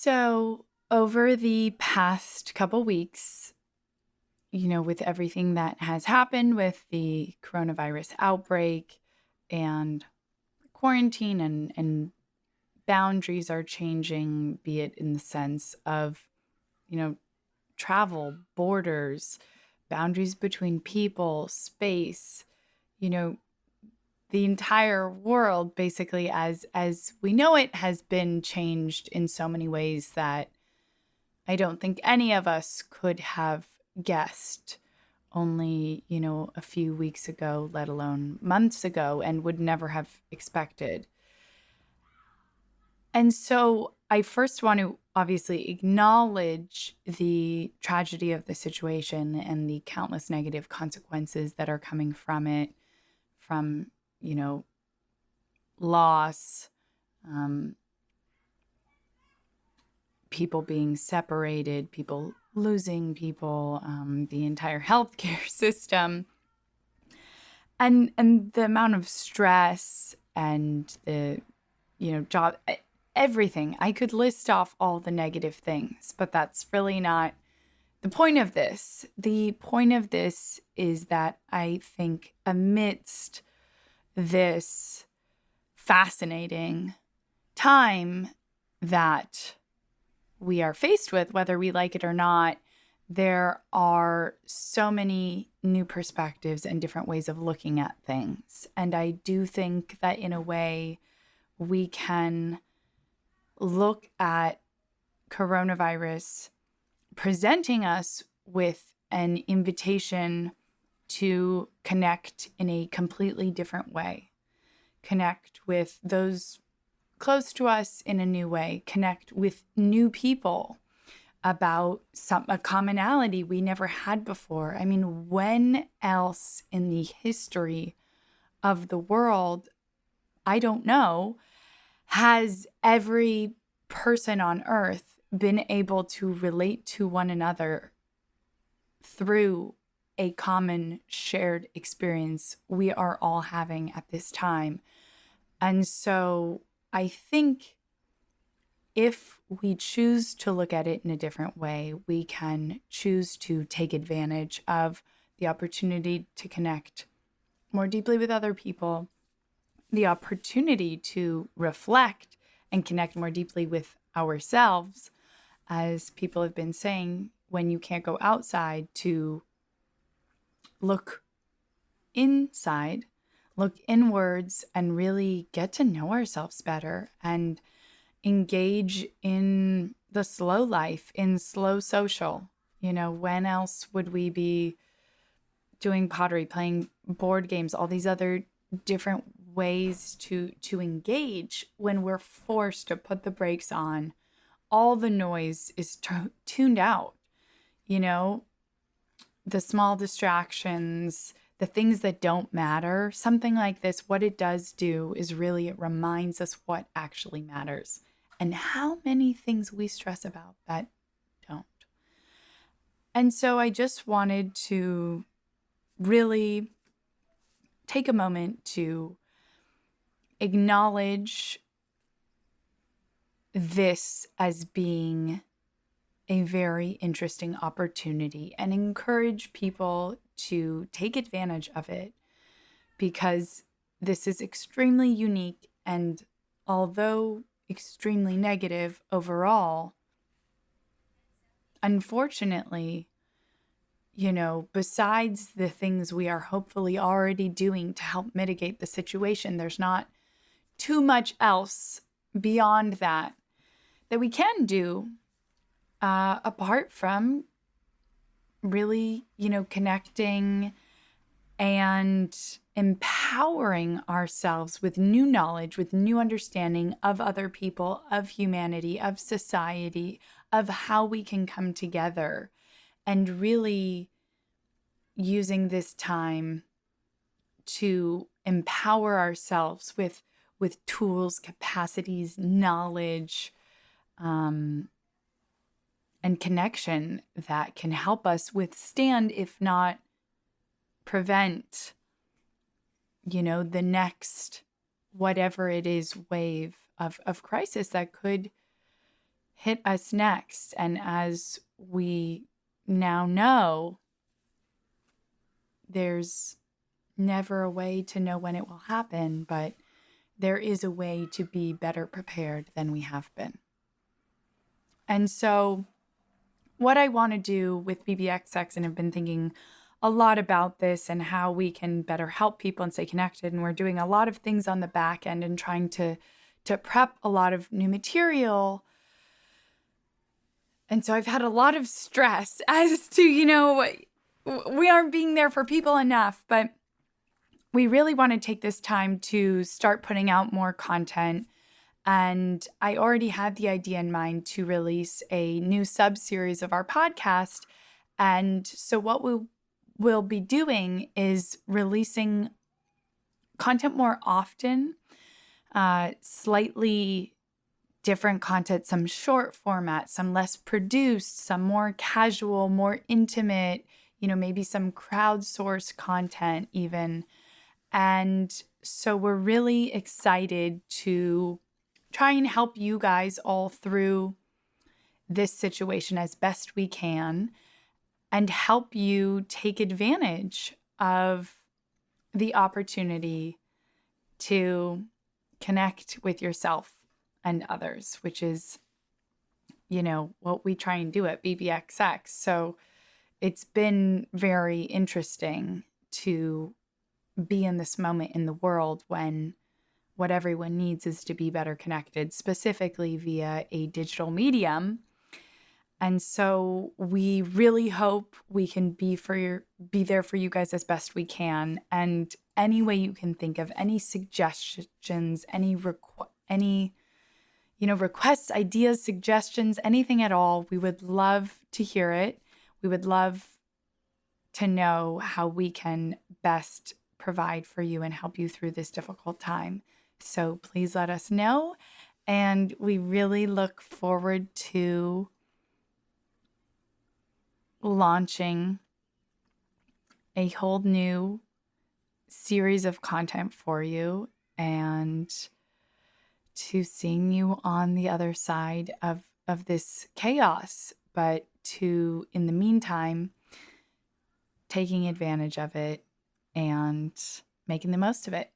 So, over the past couple weeks, with everything that has happened with the coronavirus outbreak and quarantine and boundaries are changing, be it in the sense of, you know, travel, borders, boundaries between people, space, you know, the entire world basically as we know it has been changed in so many ways that I don't think any of us could have guessed only, a few weeks ago, let alone months ago, and would never have expected. And so I first want to obviously acknowledge the tragedy of the situation and the countless negative consequences that are coming from it, from, you know, loss, um, people being separated, people losing people, the entire healthcare system, and the amount of stress and the job, everything. I could list off all the negative things, but that's really not the point of this. The point of this is that I think amidst this fascinating time that we are faced with, whether we like it or not, there are so many new perspectives and different ways of looking at things. And I do think that in a way, we can look at coronavirus presenting us with an invitation to connect in a completely different way, connect with those close to us in a new way, connect with new people about a commonality we never had before. I mean, when else in the history of the world, I don't know, has every person on earth been able to relate to one another through a common shared experience we are all having at this time? And so I think if we choose to look at it in a different way, we can choose to take advantage of the opportunity to connect more deeply with other people, the opportunity to reflect and connect more deeply with ourselves, as people have been saying, when you can't go outside, to look inside, look inwards, and really get to know ourselves better and engage in the slow life, in slow social. When else would we be doing pottery, playing board games, all these other different ways to engage when we're forced to put the brakes on? All the noise is tuned out, you know, the small distractions, the things that don't matter. Something like this, what it does do is really it reminds us what actually matters and how many things we stress about that don't. And so I just wanted to really take a moment to acknowledge this as being a very interesting opportunity and encourage people to take advantage of it, because this is extremely unique, and although extremely negative overall, unfortunately, besides the things we are hopefully already doing to help mitigate the situation, there's not too much else beyond that we can do, apart from really, connecting and empowering ourselves with new knowledge, with new understanding of other people, of humanity, of society, of how we can come together, and really using this time to empower ourselves with tools, capacities, knowledge, and connection that can help us withstand, if not prevent, the next whatever it is wave of crisis that could hit us next. And as we now know, there's never a way to know when it will happen, but there is a way to be better prepared than we have been. And so what I want to do with BBXX, and I've been thinking a lot about this and how we can better help people and stay connected. And we're doing a lot of things on the back end and trying to prep a lot of new material. And so I've had a lot of stress as to, we aren't being there for people enough, but we really want to take this time to start putting out more content. And I already had the idea in mind to release a new sub-series of our podcast. And so what we'll be doing is releasing content more often, slightly different content, some short format, some less produced, some more casual, more intimate, maybe some crowdsourced content even. And so we're really excited to try and help you guys all through this situation as best we can and help you take advantage of the opportunity to connect with yourself and others, which is, what we try and do at BBXX. So it's been very interesting to be in this moment in the world when what everyone needs is to be better connected, specifically via a digital medium. And so we really hope we can be there for you guys as best we can. And any way you can think of, any suggestions, any requests, ideas, suggestions, anything at all, we would love to hear it. We would love to know how we can best provide for you and help you through this difficult time. So please let us know. And we really look forward to launching a whole new series of content for you and to seeing you on the other side of this chaos, but to, in the meantime, taking advantage of it and making the most of it.